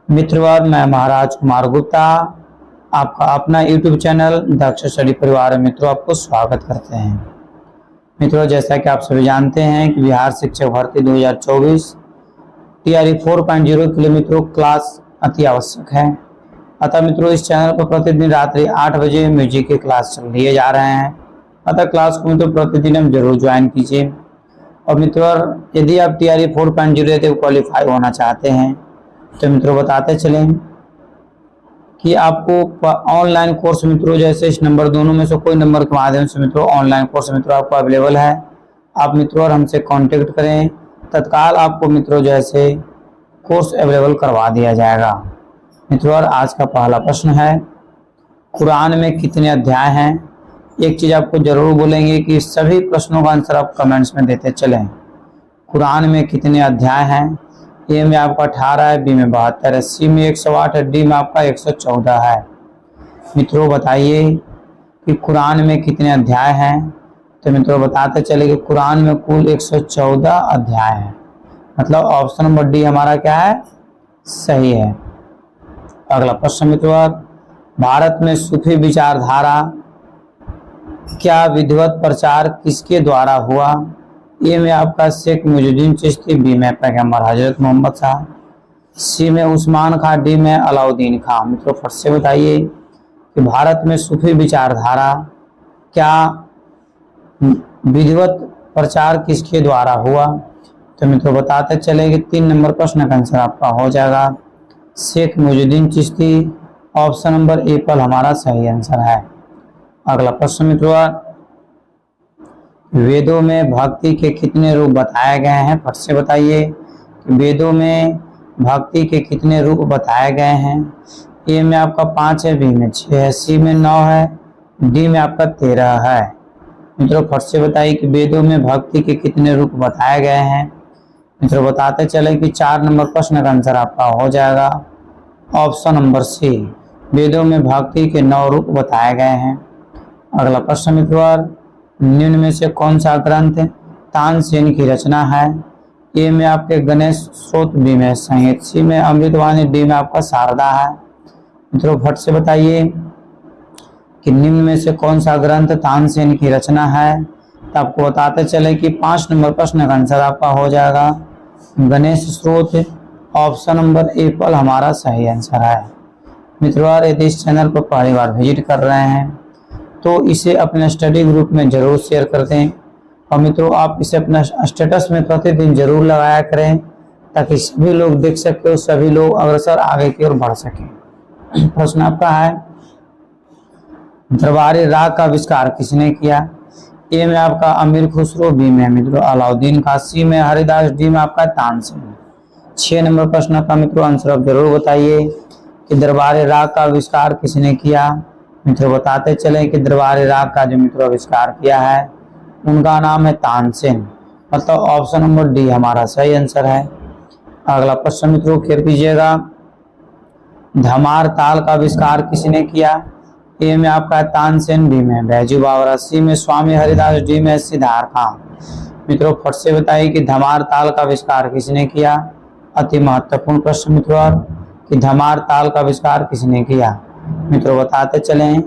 मित्रवर, मैं महाराज कुमार गुप्ता आपका अपना YouTube चैनल दक्ष स्टडी परिवार में मित्रों आपको स्वागत करते हैं। मित्रों, जैसा कि आप सभी जानते हैं कि बिहार शिक्षक भर्ती 2024 TRE 4.0 के लिए मित्रों क्लास अति आवश्यक है। अतः मित्रों, इस चैनल पर प्रतिदिन रात्रि 8 बजे म्यूजिक के क्लास चल दिए जा रहे हैं। अतः क्लास को मित्रों प्रतिदिन हम जरूर ज्वाइन कीजिए। और मित्रों, यदि आप TRE 4.0 क्वालिफाई होना चाहते हैं तो मित्रों बताते चलें कि आपको ऑनलाइन कोर्स मित्रों जैसे इस नंबर दोनों में से कोई नंबर के माध्यम से मित्रों ऑनलाइन कोर्स मित्रों आपको अवेलेबल है। आप मित्रों और हमसे कांटेक्ट करें, तत्काल आपको मित्रों जैसे कोर्स अवेलेबल करवा दिया जाएगा। मित्रों, आज का पहला प्रश्न है, कुरान में कितने अध्याय हैं? एक चीज आपको जरूर बोलेंगे कि सभी प्रश्नों का आंसर आप कमेंट्स में देते चलें। कुरान में कितने अध्याय हैं? ए में आपका 18 है, बी में 72 है, सी में 108 है, डी में आपका 114 है। मित्रों बताइए कि कुरान में कितने अध्याय हैं? तो मित्रों बताते चले कि कुरान में कुल 114 अध्याय हैं। मतलब ऑप्शन नंबर डी हमारा क्या है? सही है। अगला प्रश्न मित्रों, भारत में सूफी विचारधारा क्या विधिवत प्रचार किसके द्वारा हुआ? ए में आपका शेख मुजुद्दीन चिश्ती, बी में पैगंबर हजरत मोहम्मद साहब, सी में उस्मान खां, डी में अलाउद्दीन खां। मित्रों फिर से बताइए कि भारत में सूफी विचारधारा क्या विधिवत प्रचार किसके द्वारा हुआ? तो मित्रों बताते चले कि 3 नंबर प्रश्न का आंसर आपका हो जाएगा Sheikh Moinuddin Chishti. Option number A पर हमारा सही आंसर है। अगला प्रश्न मित्रों, वेदों में भक्ति के कितने रूप बताए गए हैं? फट से बताइए कि वेदों में भक्ति के कितने रूप बताए गए हैं? ए में आपका 5 है, बी में 6 है, सी में 9 है, डी में आपका 13 है। मित्रों फट से बताइए कि वेदों में भक्ति के कितने रूप बताए गए हैं? मित्रों बताते चले कि 4 नंबर प्रश्न का आंसर आपका हो जाएगा ऑप्शन नंबर सी, वेदों में भक्ति के 9 रूप बताए गए हैं। अगला प्रश्न मित्रों, निम्न में से कौन सा ग्रंथ तानसेन की रचना है? ए में आपके गणेश स्तोत्र, बी में संहिता, सी में अमृतवाणी, डी में आपका शारदा है। मित्रों फट से बताइए कि निम्न में से कौन सा ग्रंथ तानसेन की रचना है? तो आपको बताते चले कि 5 नंबर प्रश्न का आंसर आपका हो जाएगा गणेश स्तोत्र। ऑप्शन नंबर ए पर हमारा सही आंसर है। मित्रों, यदि इस चैनल पर पहली बार विजिट कर रहे हैं तो इसे अपने स्टडी ग्रुप में जरूर शेयर कर दें। और मित्रों आप इसे अपना स्टेटस में प्रतिदिन जरूर लगाया करें ताकि सभी लोग देख सके और सभी लोग अग्रसर आगे की ओर बढ़ सकें। प्रश्न आपका है, दरबारी राग का आविष्कार किसने किया? ए में आपका अमीर खुसरो, बी में मित्रों अलाउद्दीन खां, सी में हरिदास, डी में आपका तानसेन। 6 नंबर प्रश्न का मित्रों आंसर आप जरूर बताइए कि दरबारी राग का आविष्कार किसने किया? मित्रों बताते चले कि दरबारी राग का जो मित्रों आविष्कार किया है उनका नाम है तानसेन। मतलब ऑप्शन नंबर डी हमारा सही आंसर है। अगला प्रश्न मित्रों केयर कीजिएगा, धमार ताल का आविष्कार किसने किया? ए में आपका तानसेन, बी में बैजू बावरा, सी में स्वामी हरिदास, डी में सिद्धार्थ खां। मित्रों फट से बताइए कि धमार ताल का आविष्कार किसने किया? अति महत्वपूर्ण प्रश्न मित्रों कि धमार ताल का आविष्कार किसने किया? मित्रों बताते चलें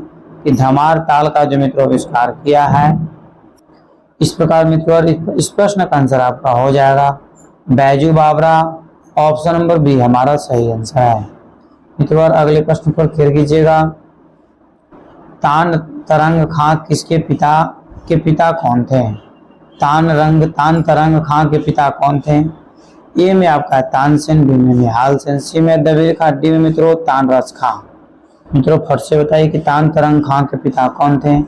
कि धमार ताल का जो मित्रों आविष्कार किया है इस प्रकार मित्रों इस प्रश्न का आंसर आपका हो जाएगा बैजू बावरा। ऑप्शन नंबर बी हमारा सही आंसर है। मित्रों अगले प्रश्न पर खेल कीजिएगा, तान तरंग खां किसके पिता कौन थे? तान तरंग खां के पिता कौन थे? ए में आपका तानसेन, बी में निहाल सेन, सी में दबीर खां, डी में मित्रों तानरस खां। मित्रों फट से बताइए कि तान तरंग खां के पिता कौन थे?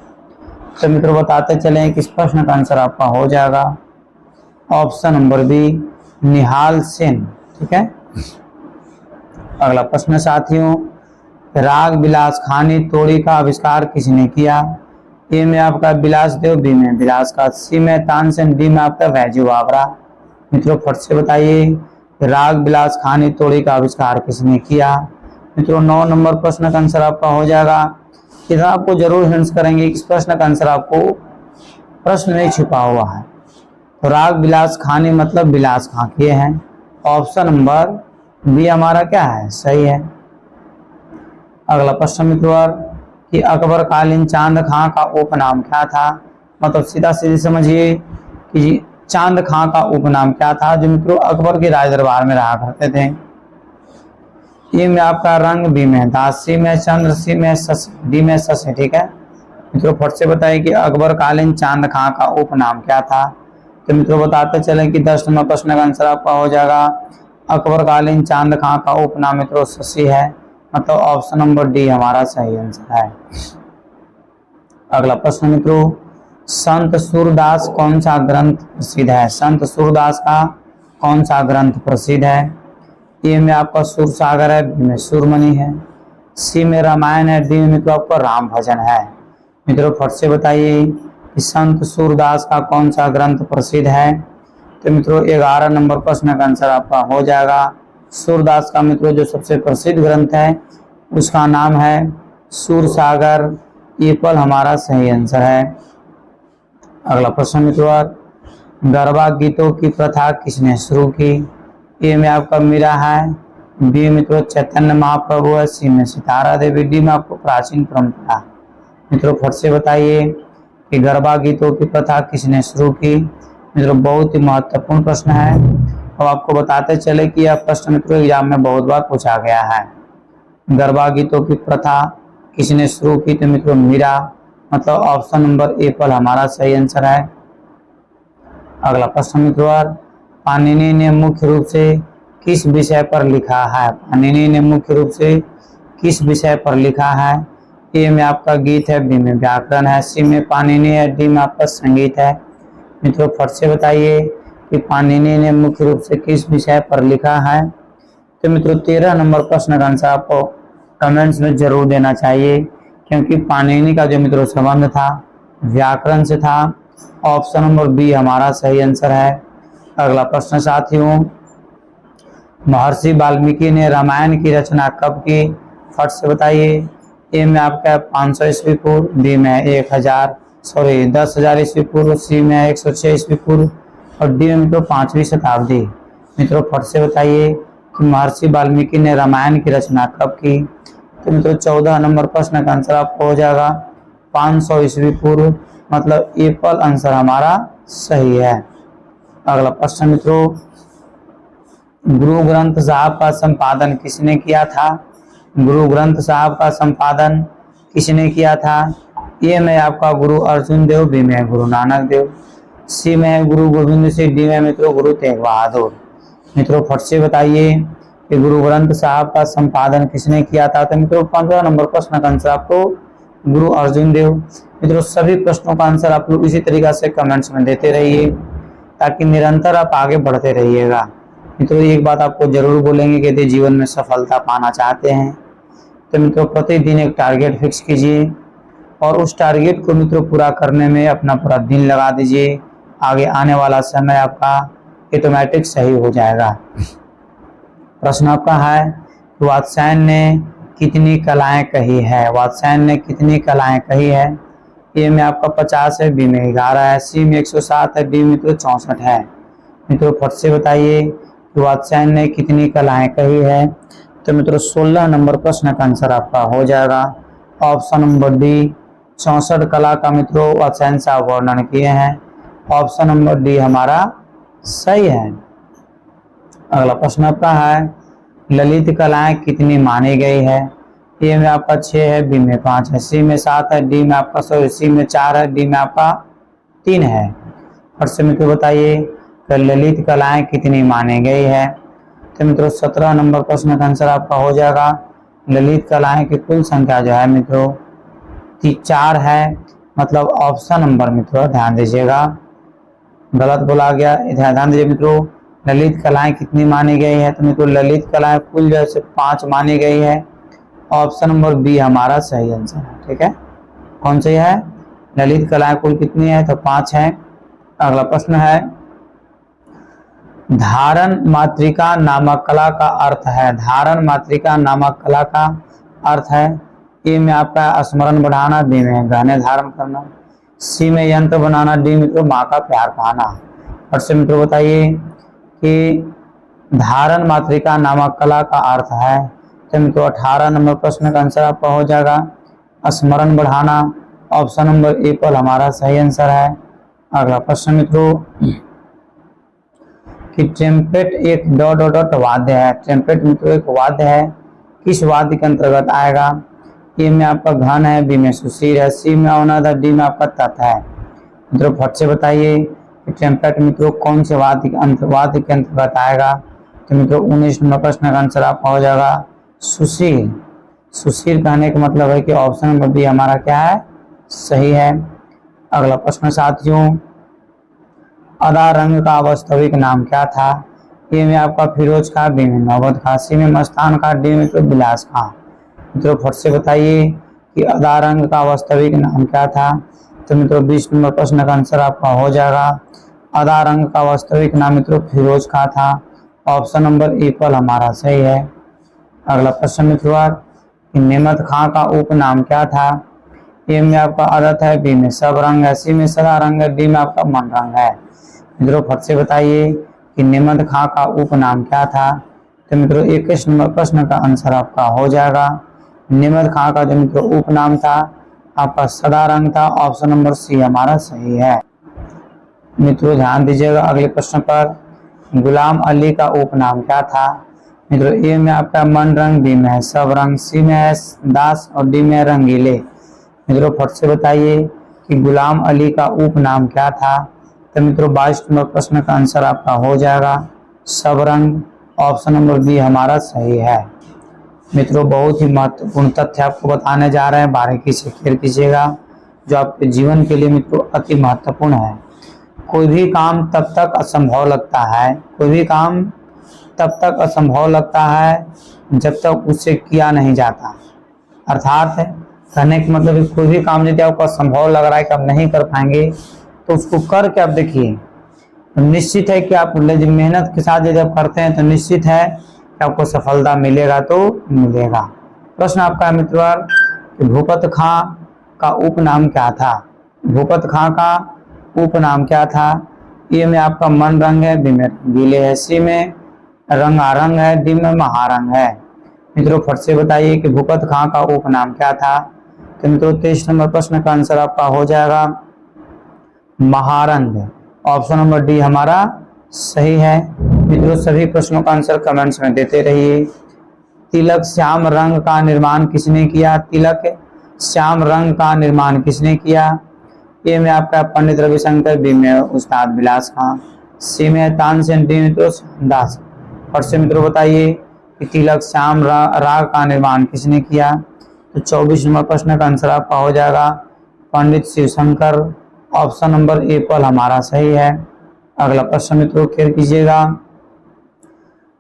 तो मित्रों बताते चले कि इस प्रश्न का आंसर आपका हो जाएगा ऑप्शन नंबर बी, निहाल सेन। ठीक है। अगला प्रश्न साथियों, राग बिलास खानी तोड़ी का आविष्कार किसने किया? ए में आपका बिलास देव, बी में बिलास का, सी में तानसेन, डी में आपका बैजू बावरा। मित्रों फट से बताइए राग बिलास खानी तोड़ी का आविष्कार किसने किया? मित्रों 9 नंबर प्रश्न का आंसर आपका हो जाएगा। इधर आपको जरूर हिंट्स करेंगे, इस प्रश्न का आंसर आपको प्रश्न में छिपा हुआ है। तो राग बिलास खानी मतलब बिलास खां किए हैं। ऑप्शन नंबर बी हमारा क्या है, सही है। अगला प्रश्न मित्रों कि अकबर कालीन चांद खां का उपनाम क्या था। मतलब सीधा सीधी समझिए कि चांद खां का उपनाम क्या था, जो मित्रों अकबर के राज दरबार में रहा करते थे। ए में आपका रंग, बी में दास, सी में चंद्र, सी में शश, डी में शश। ठीक है मित्रों, फट से बताइए कि अकबर कालीन चांद खां का उपनाम क्या था। तो मित्रों बताते चले कि 10 नंबर प्रश्न का आंसर आपका हो जाएगा अकबर कालीन चांद खां का उपनाम मित्रों शशि है। मतलब ऑप्शन नंबर डी हमारा सही आंसर है। अगला प्रश्न मित्रों, संत सूरदास कौन सा ग्रंथ प्रसिद्ध है। संत सूरदास का कौन सा ग्रंथ प्रसिद्ध है। ए में आपका सुर सागर है, बी में सुरमणि है, सी में रामायण है, डी में मित्रों आपका राम भजन है। मित्रों फट से बताइए कि संत सूरदास का कौन सा ग्रंथ प्रसिद्ध है। तो मित्रों 11 नंबर प्रश्न का आंसर आपका हो जाएगा सूरदास का मित्रों जो सबसे प्रसिद्ध ग्रंथ है उसका नाम है सुर सागर। ये पल हमारा सही आंसर है। अगला प्रश्न मित्रों, गरबा गीतों की प्रथा किसने शुरू की। ए में आपका मीरा है, बी मित्रों चैतन्य महाप्रभु है, सी में सितारा देवी, डी में आपको प्राचीन परंपरा। मित्रों फट से बताइए कि गरबा गीतों की प्रथा किसने शुरू की। मित्रों बहुत ही महत्वपूर्ण प्रश्न है। अब आपको बताते चले कि यह प्रश्न मित्रों एग्जाम में बहुत बार पूछा गया है। गरबा गीतों की प्रथा किसने शुरू की। तो मित्रों मीरा। मतलब ऑप्शन नंबर ए पर हमारा सही आंसर है। अगला प्रश्न मित्रों, पाणिनि ने मुख्य रूप से किस विषय पर लिखा है। पाणिनि ने मुख्य रूप से किस विषय पर लिखा है। ए में आपका गीत है, बी में व्याकरण है, सी में पाणिनि है, डी में आपका संगीत है। मित्रों फट से बताइए कि पाणिनि ने मुख्य रूप से किस विषय पर लिखा है। तो मित्रों 13 नंबर प्रश्न का आंसर आपको कमेंट्स में जरूर देना चाहिए, क्योंकि पाणिनि का जो मित्रों संबंध था व्याकरण से था। ऑप्शन नंबर बी हमारा सही आंसर है। अगला प्रश्न साथियों, महर्षि वाल्मीकि ने रामायण की रचना कब की। फट से बताइए। ए में आपका 500 ईस्वी पूर्व, बी में 10,000 ईस्वी पूर्व, सी में 106 ईस्वी पूर्व और डी में मित्रों 5वीं शताब्दी। मित्रों फट से बताइए कि महर्षि वाल्मीकि ने रामायण की रचना कब की। तो मित्रों 14 नंबर प्रश्न का आंसर आपको हो जाएगा 500 ईस्वी पूर्व। मतलब ए पर आंसर हमारा सही है। अगला प्रश्न मित्रों, गुरु ग्रंथ साहब का संपादन किसने किया था। गुरु ग्रंथ साहब का संपादन किसने किया था। ए में आपका गुरु अर्जुन देव, बी में गुरु नानक देव, सी में गुरु गोविंद सिंह, डी में मित्रों गुरु तेग बहादुर। मित्रों फट से बताइए कि गुरु ग्रंथ साहब का संपादन किसने किया था। तो मित्रों 15 नंबर प्रश्न का आंसर आपको गुरु अर्जुन देव। मित्रों सभी प्रश्नों का आंसर आप लोग इसी तरीके से कमेंट्स में देते रहिए ताकि निरंतर आप आगे बढ़ते रहिएगा। मित्रों एक बात आपको जरूर बोलेंगे कि यदि जीवन में सफलता पाना चाहते हैं तो मित्रों प्रतिदिन एक टारगेट फिक्स कीजिए और उस टारगेट को मित्रों पूरा करने में अपना पूरा दिन लगा दीजिए। आगे आने वाला समय आपका ऑटोमेटिक सही हो जाएगा। प्रश्न आपका है कि वात्स्यायन ने कितनी कलाएं कही है। वात्स्यायन ने कितनी कलाएं कही है। ए में आपका 50 है, बी में 11 है, सी में 107 है, डी मित्रों 64 है। मित्रों फट से बताइए कि वात्स्यायन ने कितनी कलाएं कही है। तो मित्रों 16 नंबर प्रश्न का आंसर आपका हो जाएगा ऑप्शन नंबर डी 64 कला का मित्रों वात्स्यायन साहब वर्णन किए हैं। ऑप्शन नंबर डी हमारा सही है। अगला प्रश्न आपका है ललित कलाएं कितनी मानी गई है। ए में आपका 6 है, बी में 5 है, सी में 7 है, डी में आपका सी में 4 है, डी में आपका 3 है। फट से मित्रों बताइए कि ललित कलाएं कितनी मानी गई है। तो मित्रों 17 नंबर प्रश्न का आंसर आपका हो जाएगा ललित कलाएं की कुल संख्या जो है मित्रों 4 है। मतलब ऑप्शन नंबर मित्रों ध्यान दीजिएगा, गलत बोला गया, ध्यान दीजिए मित्रों। ललित कलाएं कितनी मानी गई है। तो मित्रों ललित कलाएं कुल जैसे 5 मानी गई है। ऑप्शन नंबर बी हमारा सही आंसर है। ठीक है, कौन सी है ललित कलाएं कुल कितनी है। तो 5 है। अगला प्रश्न है धारण मातृका नामक कला का अर्थ है। धारण मातृका नामक कला का अर्थ है। ए में आपका स्मरण बढ़ाना, बी में गहने धारण करना, सी में यंत्र बनाना, डी मित्रों माँ का प्यार पाना। और से मित्रों बताइए कि धारण मातृका नामक कला का अर्थ है। तो मित्रों 18 नंबर प्रश्न का आंसर आपका हो जाएगा स्मरण बढ़ाना। ऑप्शन नंबर ए पर हमारा सही आंसर है। अगला प्रश्न मित्रों कि ट्रम्पेट एक डॉट डॉट डॉट वाद्य है। ट्रम्पेट मित्रों एक वाद्य है, किस वाद्य के अंतर्गत आएगा? ए में आपका घन है, बी में सुशीर है, सी में अवनद है, डी में आपका तत् है। मित्रों फट से बताइए कि ट्रम्पेट मित्रों कौन से वाद्य के अंतर्गत आएगा? तो मित्रों 19 नंबर प्रश्न का आंसर आपका हो जाएगा सुशीर। सुशीर कहने का मतलब है कि ऑप्शन नंबर बी हमारा क्या है? सही है। अगला प्रश्न साथियों, अदा रंग का वास्तविक नाम क्या था? ए में आपका फिरोज खां, बी में नौबत खां, सी में मस्तान खां, डी में तो बिलास खां। मित्रों फट से बताइए कि अदा रंग का वास्तविक नाम क्या था? तो मित्रों 20 नंबर प्रश्न का आंसर आपका हो जाएगा अदा रंग का वास्तविक नाम मित्रों फिरोज खां था। ऑप्शन नंबर ए पर हमारा सही है। अगला प्रश्न मित्रों नेमत खां का उपनाम क्या था? ए में आपका आदत है, बी में सब रंग है, सी में सदा रंग है, डी में आपका मन रंग है। मित्रों फट से बताइए कि नेमत खां का उपनाम क्या था? तो मित्रों 21 नंबर प्रश्न का आंसर आपका हो जाएगा नेमत खां का जो मित्रों उपनाम था आपका सदा रंग था। ऑप्शन नंबर सी हमारा सही है। मित्रों ध्यान दीजिएगा अगले प्रश्न पर, गुलाम अली का उपनाम क्या था? मित्रों ए में आपका मन रंग, बी में है सब रंग, सी में है दास और डी में है रंगीले। मित्रों फट से बताइए कि गुलाम अली का उपनाम क्या था? तो मित्रों 22 नंबर प्रश्न का आंसर आपका हो जाएगा सब रंग। ऑप्शन नंबर बी हमारा सही है। मित्रों बहुत ही महत्वपूर्ण तथ्य आपको बताने जा रहे हैं, बारीकी से क्लियर कीजिएगा, जो आपके जीवन के लिए मित्रों अति महत्वपूर्ण है। कोई भी काम तब तक असंभव लगता है, कोई भी काम तब तक असंभव लगता है जब तक उसे किया नहीं जाता। अर्थात कहने का मतलब कोई भी काम यदि आपको असंभव लग रहा है कि आप नहीं कर पाएंगे तो उसको करके आप देखिए, तो निश्चित है कि आप मेहनत के साथ यदि आप करते हैं तो निश्चित है कि आपको सफलता मिलेगा तो मिलेगा। प्रश्न आपका है मित्रों कि भूपत खां का उपनाम क्या था? भूपत खां का उपनाम क्या था? ए में आपका मन रंग है, बी में रंगीले है, सी में रंगारंग है, डी में महारंग है। मित्रों फट से बताइए कि भूपत खां का उपनाम क्या था? तो मित्रों 23 नंबर प्रश्न का आंसर आपका हो जाएगा महारंग। ऑप्शन नंबर डी हमारा सही है। मित्रों सभी प्रश्नों का आंसर कमेंट्स में देते रहिए। तिलक श्याम रंग का निर्माण किसने किया? तिलक श्याम रंग का निर्माण किसने किया? ए में आपका पंडित रविशंकर, बी में उस्ताद बिलास खां, सी में तानसेन, डी मित्रों दास। और से मित्रों बताइए कि तिलक श्याम राग का निर्माण किसने किया? तो 24 नंबर प्रश्न का आंसर आपका हो जाएगा पंडित शिवशंकर। ऑप्शन नंबर ए पर हमारा सही है। अगला प्रश्न मित्रों क्लियर कीजिएगा,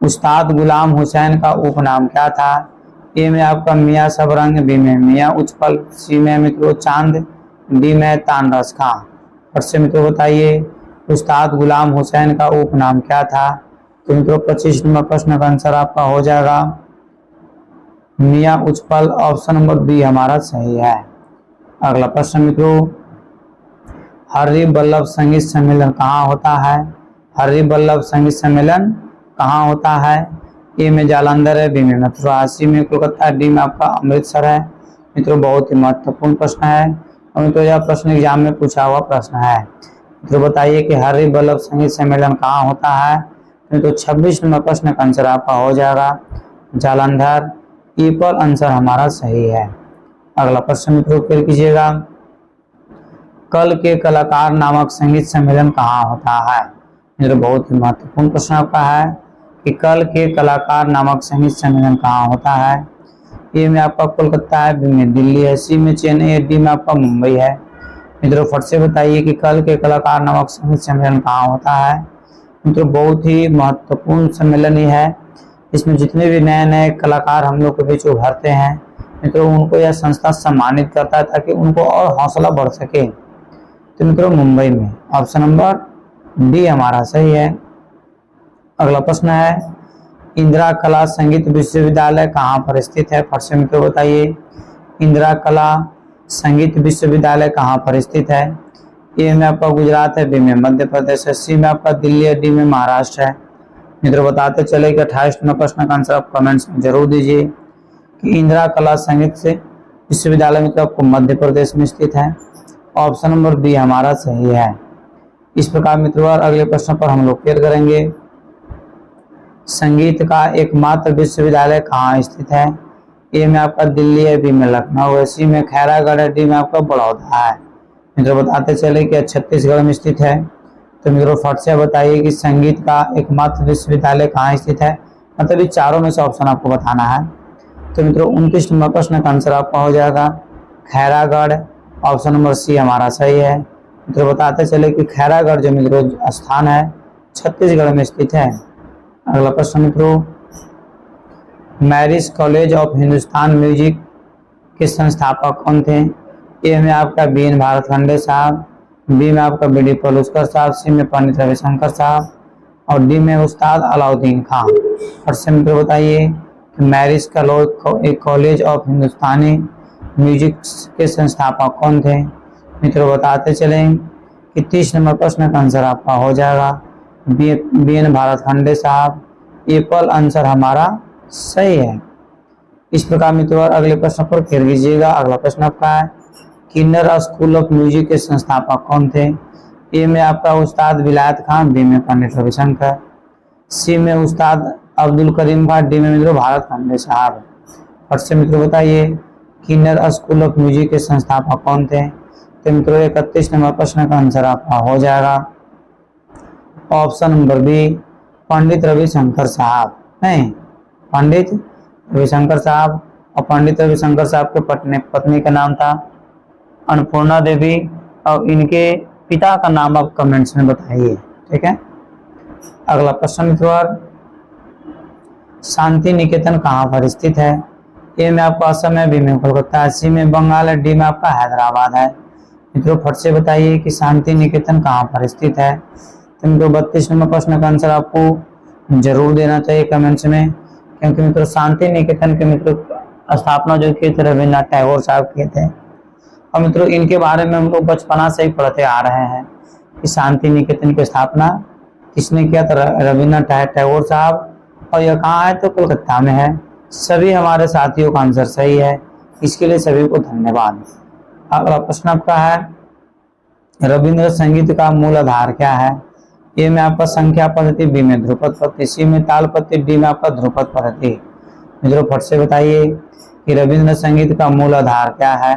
उस्ताद गुलाम हुसैन का उपनाम क्या था? ए में आपका मियाँ सबरंग, बी में मियाँ उचपल, सी में मित्रों चांद, डी में तानरस खां। और से मित्रों बताइए उस्ताद गुलाम हुसैन का उपनाम क्या था? तो मित्रों 25 नंबर प्रश्न का आंसर आपका हो जाएगा मियाँ उचपल। ऑप्शन नंबर बी हमारा सही है। अगला प्रश्न मित्रों, हरि वल्लभ संगीत सम्मेलन कहाँ होता है? हरि वल्लभ संगीत सम्मेलन कहाँ होता है? ए में जालंधर है, बी में मथुरा, सी में कोलकाता, डी में आपका अमृतसर है। मित्रों बहुत ही महत्वपूर्ण प्रश्न है और मित्रों यह प्रश्न एग्जाम में पूछा हुआ प्रश्न है। मित्रों बताइए कि हरि वल्लभ संगीत सम्मेलन कहाँ होता है? मित्रों 26 नंबर प्रश्न का आंसर आपका हो जाएगा जालंधर। ई पर आंसर हमारा सही है। अगला प्रश्न मित्रों क्लियर कीजिएगा, कल के कलाकार नामक संगीत सम्मेलन कहाँ होता है? मित्रों बहुत ही महत्वपूर्ण प्रश्न आपका है कि कल के कलाकार नामक संगीत सम्मेलन कहाँ होता है? ए में आपका कोलकाता है, बी में दिल्ली है, सी में चेन्नई है, डी में आपका मुंबई है। मित्रों फट से बताइए कि कल के कलाकार नामक संगीत सम्मेलन कहाँ होता है? मित्रों बहुत ही महत्वपूर्ण सम्मेलन ही है। इसमें जितने भी नए नए कलाकार हम लोग के बीच उभरते हैं मित्रों उनको यह संस्था सम्मानित करता है ताकि उनको और हौसला बढ़ सके। तो मित्रों मुंबई में। ऑप्शन नंबर डी हमारा सही है। अगला प्रश्न है, इंदिरा कला संगीत विश्वविद्यालय कहाँ पर स्थित है? फट से मित्रों बताइए इंदिरा कला संगीत विश्वविद्यालय कहाँ पर स्थित है? ए में आपका गुजरात है, बी में मध्य प्रदेश है, सी में आपका दिल्ली है, डी में महाराष्ट्र है। मित्रों बताते चले कि 28 नंबर प्रश्न का आंसर आप कमेंट्स में जरूर दीजिए कि इंदिरा कला संगीत से विश्वविद्यालय मित्रों आपको मध्य प्रदेश में स्थित है। ऑप्शन नंबर बी हमारा सही है। इस प्रकार मित्रों अगले प्रश्न पर हम लोग क्लियर करेंगे। संगीत का एकमात्र विश्वविद्यालय कहाँ स्थित है? ए में आपका दिल्ली है, बी में लखनऊ है, सी में खैरागढ़ है, डी में आपका बड़ौदा है। मित्रों बताते चले कि छत्तीसगढ़ में स्थित है। तो मित्रों फट से बताइए कि संगीत का एकमात्र विश्वविद्यालय कहाँ स्थित है, मतलब ये चारों में से ऑप्शन आपको बताना है। तो मित्रों 29 नंबर प्रश्न का आंसर आपका हो जाएगा खैरागढ़। ऑप्शन नंबर सी हमारा सही है। मित्रों बताते चले कि खैरागढ़ जो मित्रों स्थान है छत्तीसगढ़ में स्थित है। अगला प्रश्न मित्रों, marriage college of Hindustan music के संस्थापक कौन थे? ए में आपका बी एन भारतखंडे साहब, बी में आपका बी डी पलुस्कर साहब, सी में पंडित रविशंकर साहब और डी में उस्ताद अलाउद्दीन खान। और से मित्रों बताइए कि marriage college of Hindustani music के संस्थापक कौन थे? मित्रों बताते चलें कि 30 नंबर प्रश्न का आंसर आपका हो जाएगा बी एन भारतखंडे साहब। एप्पल आंसर हमारा सही है। इस प्रकार मित्रों अगले प्रश्न पर फिर लीजिएगा। अगला प्रश्न आपका है किन्नर स्कूल ऑफ म्यूजिक के संस्थापक कौन थे? ए में आपका उस्ताद विलायत खान, बी में पंडित रविशंकर, सी में उस्ताद अब्दुल करीम खान, डी में मित्रों भारतखंडे साहब। और से मित्रों बताइए किन्नर स्कूल ऑफ म्यूजिक के संस्थापक कौन थे? तो मित्रों 31 नंबर प्रश्न का आंसर आपका हो जाएगा option number B Pandit Ravishankar साहब। नहीं, पंडित रविशंकर साहब। और पंडित रविशंकर साहब के पत्नी का नाम था अन्नपूर्णा देवी और इनके पिता का नाम आप कमेंट्स में बताइए। ठीक है। अगला प्रश्न मित्रों, शांति निकेतन कहाँ पर स्थित है? ए में आपका असम है, बी में कोलकाता है, सी में बंगाल है, डी में आपका हैदराबाद है। मित्रों फट से बताइए कि शांति निकेतन कहाँ पर स्थित है। तो मित्रों 32 नंबर प्रश्न का आंसर आपको जरूर देना चाहिए कमेंट्स में, क्योंकि मित्रों शांति निकेतन के मित्रों स्थापना जो किए थे रविन्द्रनाथ टैगोर साहब किए थे। और मित्रों इनके बारे में हम लोग बचपना से ही पढ़ते आ रहे हैं कि शांति निकेतन की स्थापना किसने किया था? रविन्द्रनाथ टैगोर साहब। और यह कहाँ है? तो कोलकाता में है। सभी हमारे साथियों का आंसर सही है, इसके लिए सभी को धन्यवाद। अगला प्रश्न आपका है रविंद्र संगीत का मूल आधार क्या है? ए में आपका संख्या पद्धति, बी में ध्रुपद पद्धति, सी में ताल पद्धति, डी में आपका ध्रुपद पद्धति। मित्रों फट से बताइए कि रविंद्र संगीत का मूल आधार क्या है।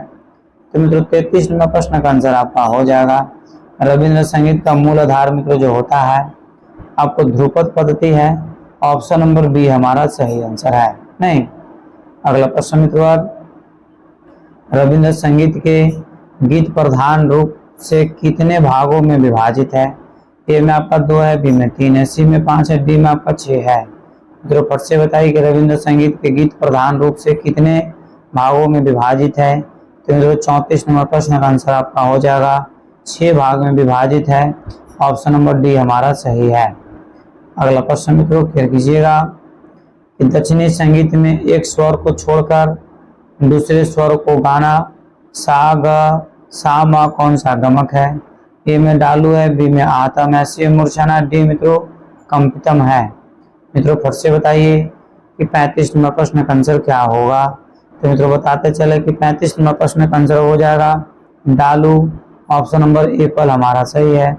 तो मित्रों 33 नंबर प्रश्न का आंसर आपका हो जाएगा रविंद्र संगीत का मूल आधार मित्रों जो होता है आपको ध्रुपद पद्धति है। ऑप्शन नंबर बी हमारा सही आंसर है। नहीं, अगला प्रश्न मित्रों, रविंद्र संगीत के गीत प्रधान रूप से कितने भागों में विभाजित है? ए में आपका 2 है, बी में 3 है, सी में 5 है, डी में आपका 6 है। मित्रों फट से बताइए कि रविंद्र संगीत के गीत प्रधान रूप से कितने भागों में विभाजित है। तो मित्रों 34 नंबर प्रश्न का आंसर आपका हो जाएगा 6 भाग में विभाजित है। ऑप्शन नंबर डी हमारा सही है। अगला प्रश्न मित्रों फिर कीजिएगा कि दक्षिणी संगीत में एक स्वर को छोड़कर दूसरे स्वर को गाना सा ग सा मा कौन सा गमक है? ए में डालू है, बी में आतम है, सी में मूर्छना, डी मित्रों कंपितम है। मित्रों फट से बताइए कि 35 नंबर प्रश्न का आंसर क्या होगा। तो मित्रों बताते चले कि 35 नंबर प्रश्न का आंसर हो जाएगा डालू। ऑप्शन नंबर एप्पल हमारा सही है।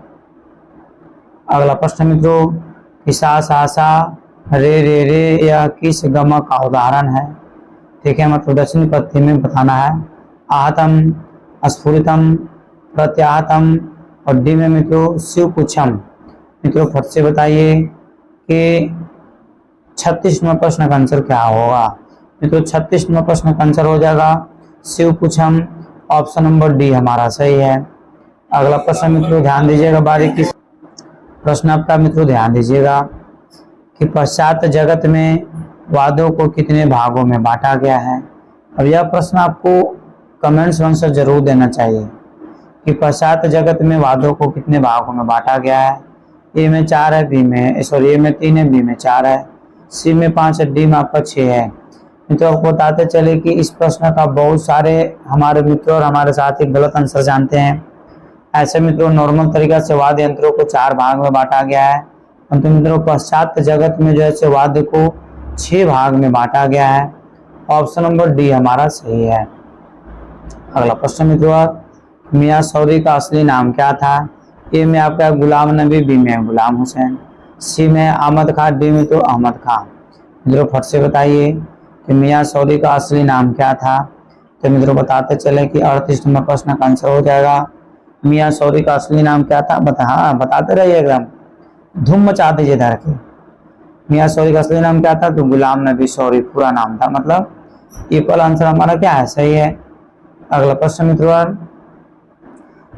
अगला प्रश्न मित्रों कि सा रे रे रे यह किस गमक का उदाहरण है? ठीक है, मतलब दक्षिणी पद्धति में बताना है। आहतम, स्फुरितम, प्रत्याहतम और डी में मित्रों शिवपुच्छम। मित्रों फट से बताइए कि 36 नंबर प्रश्न का आंसर क्या होगा। मित्रों 36 नंबर प्रश्न का आंसर हो जाएगा शिवपुच्छम। ऑप्शन नंबर डी हमारा सही है। अगला प्रश्न मित्रों ध्यान दीजिएगा, बारीकी प्रश्न आपका मित्रों ध्यान दीजिएगा कि पश्चात जगत में वाद्यों को कितने भागों में बांटा गया है। अब यह प्रश्न आपको कमेंट्स में आंसर जरूर देना चाहिए कि पश्चात जगत में वाद्यों को कितने भागों में बांटा गया है। ए में 4 है, बी में ए में 3 है, बी में 4 है, सी में 5 है, डी में आपका 6 है। मित्रों आपको बताते चले कि इस प्रश्न का बहुत सारे हमारे मित्रों और हमारे साथी गलत आंसर जानते हैं। ऐसे मित्रों नॉर्मल तरीका से वाद्य यंत्रों को 4 भाग में बांटा गया है। परंतु मित्रों पाश्चात्य जगत में जो है वाद्य को 6 भाग में बांटा गया है। ऑप्शन नंबर डी हमारा सही है। अगला प्रश्न मित्रों, मियां सौरी का असली नाम क्या था? ए में आपका गुलाम नबी, बी में गुलाम हुसैन, सी में अहमद खान, डी में तो अहमद खान। मित्रों फट से बताइए कि मियां सौरी का असली नाम क्या था। तो मित्रों बताते चले कि 38 नंबर प्रश्न का आंसर हो जाएगा मियां सौरी का असली नाम क्या था। बताते रहिए, एकदम धूम मचा दीजिए धर के। मियां सौरी का असली नाम क्या था? तो गुलाम नबी सौरी पूरा नाम था। मतलब इक्वल आंसर हमारा क्या है? सही है। अगला प्रश्न मित्रों,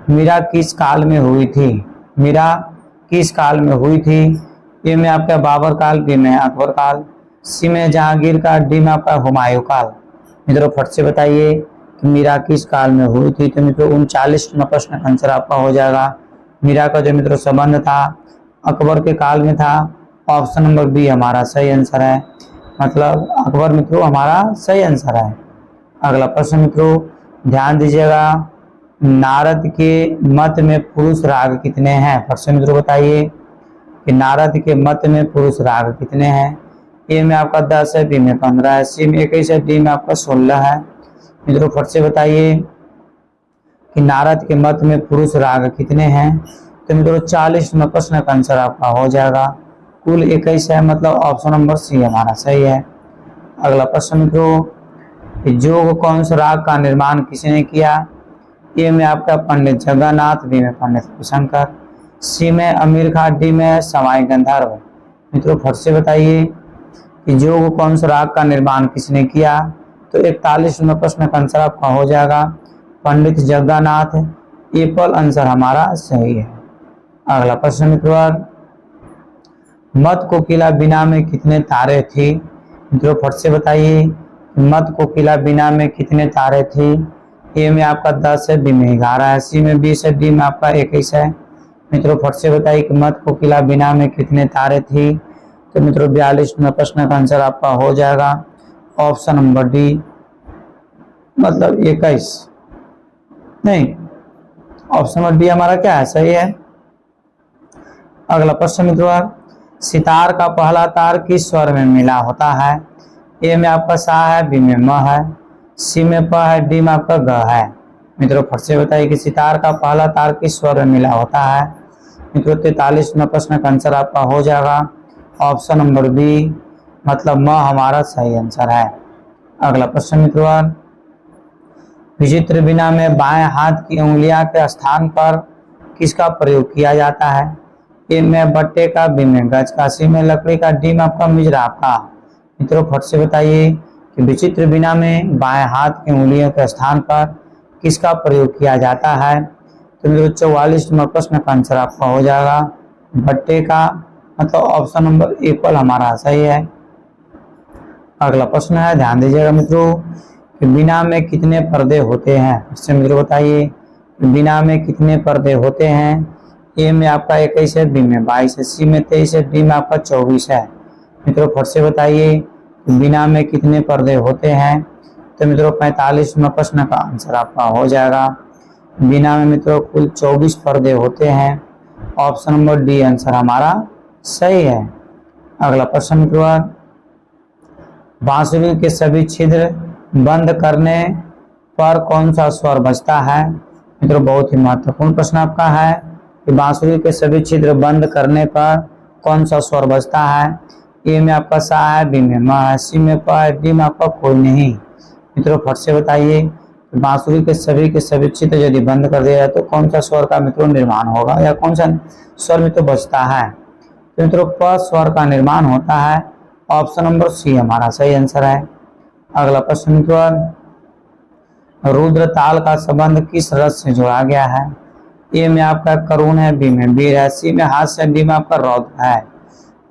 मीरा किस काल में हुई थी? मीरा किस काल में हुई थी? ए में आपका बाबर काल, बी में अकबर काल, सी में जहांगीर काल, डी में आपका हुमायूं काल। मित्रों फट से बताइए कि मीरा किस काल में हुई थी। तो मित्रों 39 नंबर प्रश्न का आंसर आपका हो जाएगा। मीरा का जो मित्रों संबंध था अकबर के काल में था। ऑप्शन नंबर बी हमारा सही आंसर है। मतलब अकबर मित्रों हमारा सही आंसर है। अगला प्रश्न मित्रों ध्यान दीजिएगा, नारद के मत में पुरुष राग कितने हैं? फट से मित्रों बताइए कि नारद के मत में पुरुष राग कितने हैं। ए में आपका 10 है, बी में 15 है, सी में 21 है, डी में आपका 16 है। मित्रों फट से बताइए कि नारद के मत में पुरुष राग कितने हैं। तो मित्रों 40 नंबर प्रश्न का आंसर आपका हो जाएगा। कुल 21 है। मतलब ऑप्शन नंबर सी हमारा सही है। अगला प्रश्न मित्रों, जोग कौन राग का निर्माण किसने किया? ए में आपका पंडित जगन्नाथ, बी में पंडित शंकर, सी में अमीर खान, डी में सवाई गंधर्व। मित्रों फट से बताइए कि जोग कौन राग का निर्माण किसने किया। तो 41 नंबर प्रश्न का आंसर आपका हो जाएगा पंडित जगन्नाथ। इक्वल आंसर हमारा सही है। अगला प्रश्न मित्रों, मत कोकिला बीना में कितने तारे थी? मित्रों फट से बताइए मत कोकिला बीना में कितने तारे थी। ए में आपका 10 है, बी में 11 है, सी में 20 है, डी में आपका 21 है। मित्रों फट से बताइए कि मत कोकिला बीना में कितने तारे थी। तो मित्रों 42 नंबर प्रश्न का आंसर आपका हो जाएगा ऑप्शन नंबर डी, मतलब 21 नहीं, ऑप्शन नंबर डी हमारा क्या है? सही है। अगला प्रश्न मित्रों, सितार का पहला तार किस स्वर में मिला होता है? ए में आपका सा है, बी में म है, सी में प है, डी में आपका ग है। मित्रों फट से बताइए कि सितार का पहला तार किस स्वर में मिला होता है। मित्रों 43 नंबर प्रश्न का आंसर आपका हो जाएगा ऑप्शन नंबर बी, मतलब म हमारा सही आंसर है। अगला प्रश्न मित्रों, विचित्र बीना में बाएं हाथ की उंगलियां के स्थान पर किसका प्रयोग किया जाता है? ए में बट्टे का, बी में गज का, सी में लकड़ी का, डी में आपका मिजराब का। मित्रों फट से बताइए कि विचित्र बीना में बाएं हाथ की उंगलियों के स्थान पर किसका प्रयोग किया जाता है। तो मित्रों 44 नंबर प्रश्न का आंसर आपका हो जाएगा बट्टे का। मतलब ऑप्शन नंबर इक्वल हमारा सही है। अगला प्रश्न है, ध्यान दीजिएगा मित्रों कि बीना में कितने पर्दे होते हैं। इससे मित्रों बताइए बीना में कितने पर्दे होते हैं। ए में आपका 21 है, बी में 22 है, सी में 23 है, डी में आपका 24 है। मित्रों फट से बताइए बीना में कितने पर्दे होते हैं। तो मित्रों 45 नंबर प्रश्न का आंसर आपका हो जाएगा बीना में मित्रों कुल 24 पर्दे होते हैं। ऑप्शन नंबर डी आंसर हमारा सही है। अगला प्रश्न मित्रों, बांसुरी के सभी छिद्र बंद करने पर कौन सा स्वर बजता है। मित्रों बहुत ही महत्वपूर्ण प्रश्न आपका है कि बांसुरी के सभी छिद्र बंद करने पर कौन सा स्वर बजता है। ए में आपका सा है, बी में म है, सी में प है, डी में आपका कोई नहीं। मित्रों फट से बताइए बांसुरी के सभी छिद्र यदि बंद कर दिया जाए तो कौन सा स्वर का मित्रों निर्माण होगा या कौन सा स्वर मित्रों बजता है। तो मित्रों प स्वर का निर्माण होता है। ऑप्शन नंबर सी हमारा सही आंसर है। अगला प्रश्न मित्रों, रुद्र ताल का संबंध किस रस से जोड़ा गया है। ए में आपका करुण है, बी में वीर है, सी में हास्य है, डी में आपका रौद्र है।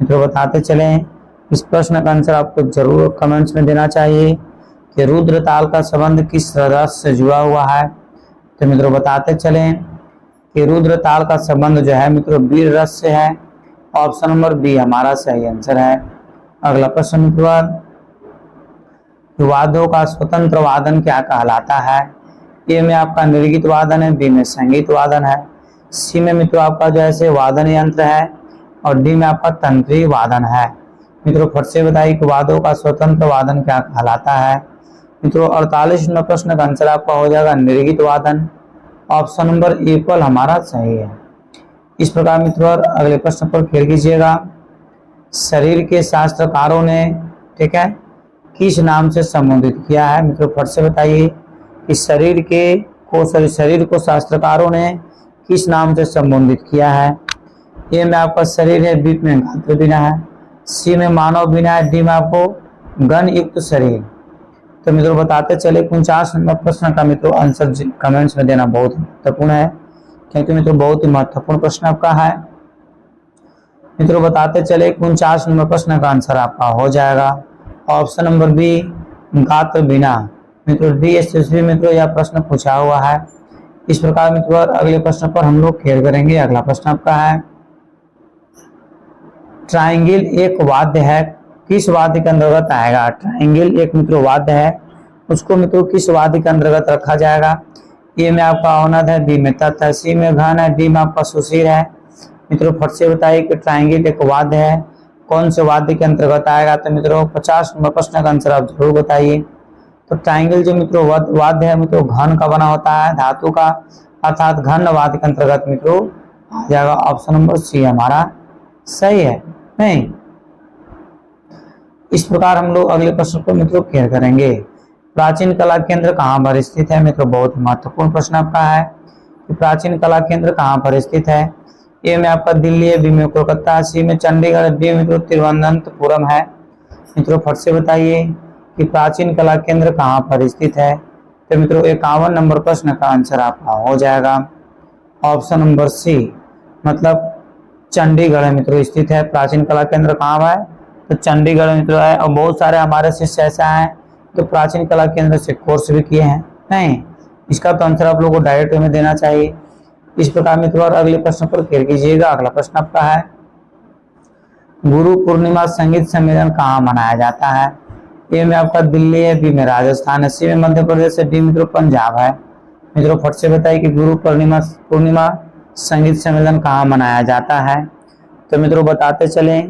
मित्रों बताते चलें इस प्रश्न का आंसर आपको जरूर कमेंट्स में देना चाहिए कि रुद्र ताल का संबंध किस रस से जुड़ा हुआ है। तो मित्रों बताते चलें कि रुद्र ताल का संबंध जो है मित्रों वीर रस से है। ऑप्शन नंबर बी हमारा सही आंसर है। अगला प्रश्न मित्रों, वाद्यों का स्वतंत्र वादन क्या कहलाता है। ए में आपका निर्गीत वादन है, बी में संगीत वादन है, सी में मित्रों आपका जो है वादन यंत्र है, और डी में आपका तंत्री वादन है। मित्रों फट से बताइए कि वाद्यों का स्वतंत्र वादन क्या कहलाता है। मित्रों 48 नंबर प्रश्न का आंसर आपका हो जाएगा निर्गीत वादन। ऑप्शन नंबर ए पर हमारा सही है। इस प्रकार मित्रों अगले प्रश्न पर खेल कीजिएगा। शरीर के शास्त्रकारों ने, ठीक है, किस नाम से संबोधित किया है। मित्रों फट से बताइए कि शरीर को शास्त्रकारों ने किस नाम से संबोधित किया है। ए में आपका शरीर है, बी में गात्र बिना है, सी में मानव बिना है, डी में आपको गण युक्त शरीर। तो मित्रों बताते चले 49 नंबर प्रश्न का मित्रों आंसर कमेंट्स में देना बहुत महत्वपूर्ण है, क्योंकि मित्रों बहुत ही महत्वपूर्ण प्रश्न आपका है। मित्रों बताते चले 49 नंबर प्रश्न का आंसर आपका हो जाएगा ऑप्शन नंबर बी गात्र बिना। मित्रों DSSB मित्रों यह प्रश्न पूछा हुआ है। इस प्रकार मित्रों अगले प्रश्न पर हम लोग खेल करेंगे। अगला प्रश्न आपका है, ट्राइंगल एक वाद्य है, किस वाद्य के अंतर्गत आएगा। ट्राइंगल एक मित्रों वाद्य है, उसको मित्रों किस वाद्य के अंतर्गत रखा जाएगा। ए में आपका औनद है, बी में तत् है, सी में घन है, डी में आपका सुशीर है। मित्रों फट से बताइए कि ट्राइंगल एक वाद्य है, कौन से वाद्य के अंतर्गत आएगा। तो मित्रों 50 नंबर प्रश्न का आंसर आप जरूर बताइए। तो ट्राइंगल जो मित्रों वाद्य है मित्रों घन का बना होता है, धातु का, अर्थात घन वाद्य के अंतर्गत मित्रों आ जाएगा। ऑप्शन नंबर सी हमारा सही है। नहीं, इस प्रकार हम लोग अगले प्रश्न को मित्रों क्लियर करेंगे। प्राचीन कला केंद्र कहाँ पर स्थित है। मित्रों बहुत महत्वपूर्ण प्रश्न आपका है कि प्राचीन कला केंद्र कहाँ पर स्थित है। ए में आपका दिल्ली है, बी में कोलकाता, सी में चंडीगढ़, डी में मित्रों तिरुवनंतपुरम है। मित्रों फट से बताइए कि प्राचीन कला केंद्र कहाँ पर स्थित है। तो मित्रों 51 नंबर प्रश्न का आंसर आपका हो जाएगा ऑप्शन नंबर सी, मतलब चंडीगढ़ में मित्रों स्थित है। प्राचीन कला केंद्र कहाँ है, तो चंडीगढ़ में मित्रों है। और बहुत सारे हमारे शिष्य ऐसा है तो प्राचीन कला केंद्र से कोर्स भी किए हैं। नहीं, इसका तो आंसर आप लोगों को डायरेक्ट में देना चाहिए। इस प्रकार मित्रों अगले प्रश्न पर खेल कीजिएगा। अगला प्रश्न आपका है, गुरु पूर्णिमा संगीत सम्मेलन कहाँ मनाया जाता है। ए में आपका दिल्ली है, बी में राजस्थान है, सी में मध्य प्रदेश है, डी मित्रों पंजाब है। मित्रों फट से बताइए कि गुरु पूर्णिमा संगीत सम्मेलन कहाँ मनाया जाता है। तो मित्रों बताते चले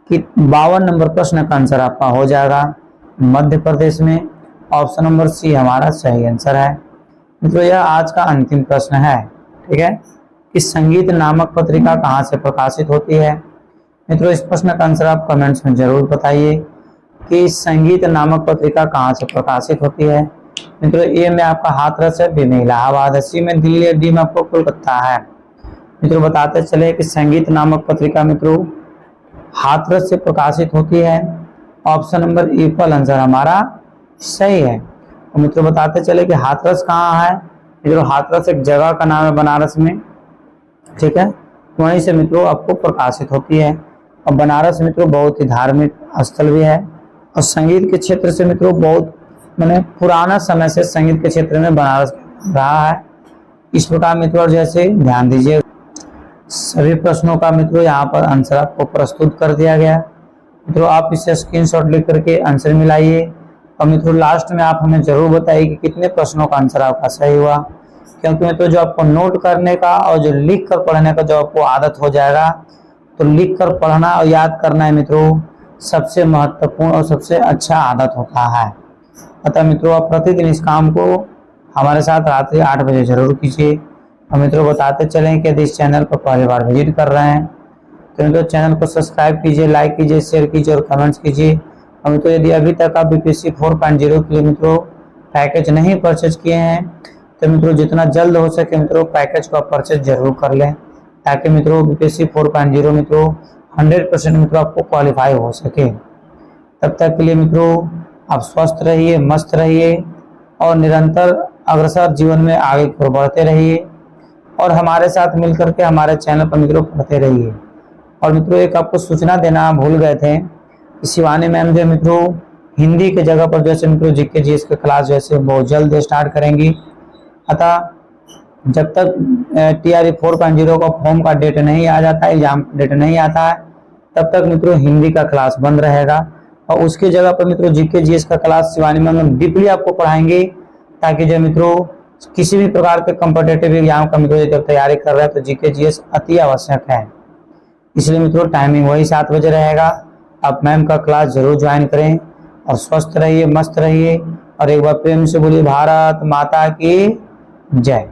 कि 52 नंबर प्रश्न का आंसर आपका हो जाएगा मध्य प्रदेश में। ऑप्शन नंबर सी हमारा सही आंसर है। मित्रों यह आज का अंतिम प्रश्न है, ठीक है, कि संगीत नामक पत्रिका कहाँ से प्रकाशित होती है। मित्रों इस प्रश्न का आंसर आप कमेंट्स में जरूर बताइए कि संगीत नामक पत्रिका कहाँ से प्रकाशित होती है। मित्रों ए में आपका हाथरस है, बी में इलाहाबाद है, सी में दिल्ली है, डी में आपको कोलकाता है। मित्रों बताते चले कि संगीत नामक पत्रिका मित्रों हाथरस से प्रकाशित होती है। ऑप्शन नंबर ए पर आंसर हमारा सही है। और मित्रों बताते चले कि हाथरस कहाँ है। मित्रों हाथरस एक जगह का नाम है बनारस में, ठीक है, वहीं से मित्रों आपको प्रकाशित होती है। और बनारस मित्रों बहुत ही धार्मिक स्थल भी है और संगीत के क्षेत्र से मित्रों बहुत मैंने पुराना समय से संगीत के क्षेत्र में बनारस रहा है। इस प्रकार मित्रों जैसे ध्यान दीजिए, सभी प्रश्नों का मित्रों यहाँ पर आंसर आपको प्रस्तुत कर दिया गया। मित्रों आप इसे स्क्रीनशॉट लेकर करके आंसर मिलाइए और मित्रों लास्ट में आप हमें जरूर बताइए कि कितने प्रश्नों का आंसर आपका सही हुआ। क्योंकि मित्रों जो आपको नोट करने का और जो लिख कर पढ़ने का जो आपको आदत हो जाएगा, तो लिख कर पढ़ना और याद करना है मित्रों सबसे महत्वपूर्ण और सबसे अच्छा आदत होता है। अतः मित्रों आप प्रतिदिन इस काम को हमारे साथ रात्रि 8 बजे जरूर कीजिए। और मित्रों बताते चलें कि यदि इस चैनल पर पहली बार विजिट कर रहे हैं तो मित्रों चैनल को सब्सक्राइब कीजिए, लाइक कीजिए, शेयर कीजिए और कमेंट्स कीजिए। और मित्रों यदि अभी तक आप BPSC 4.0 के लिए मित्रों पैकेज नहीं परचेज किए हैं तो मित्रों जितना जल्द हो सके मित्रों पैकेज को आप परचेज जरूर कर लें, ताकि मित्रों BPSC 4.0 मित्रों 100% मित्रों आपको क्वालिफाई हो सके। तब तक के लिए मित्रों आप स्वस्थ रहिए, मस्त रहिए और निरंतर अग्रसर जीवन में आगे की ओर बढ़ते रहिए और हमारे साथ मिलकर के हमारे चैनल पर मित्रों पढ़ते रहिए। और मित्रों एक आपको सूचना देना भूल गए थे कि शिवानी मैम जो मित्रों हिंदी के जगह पर जैसे मित्रों GK GS के क्लास जैसे बहुत जल्द स्टार्ट करेंगी। अतः जब तक TRE 4.0 का फॉर्म का डेट नहीं आ जाता, एग्जाम डेट नहीं आता है, तब तक मित्रों हिंदी का क्लास बंद रहेगा और उसकी जगह पर मित्रों GK GS का क्लास शिवानी मैम डीपली आपको पढ़ाएंगे, ताकि जो मित्रों किसी भी प्रकार के कॉम्पिटिटिव एग्जाम का मित्रों जब तैयारी कर रहे हैं तो GK GS अति आवश्यक है। इसलिए मित्रों टाइमिंग वही 7 बजे रहेगा। आप मैम का क्लास जरूर ज्वाइन करें और स्वस्थ रहिए, मस्त रहिए और एक बार प्रेम से बोलिए भारत माता की जय।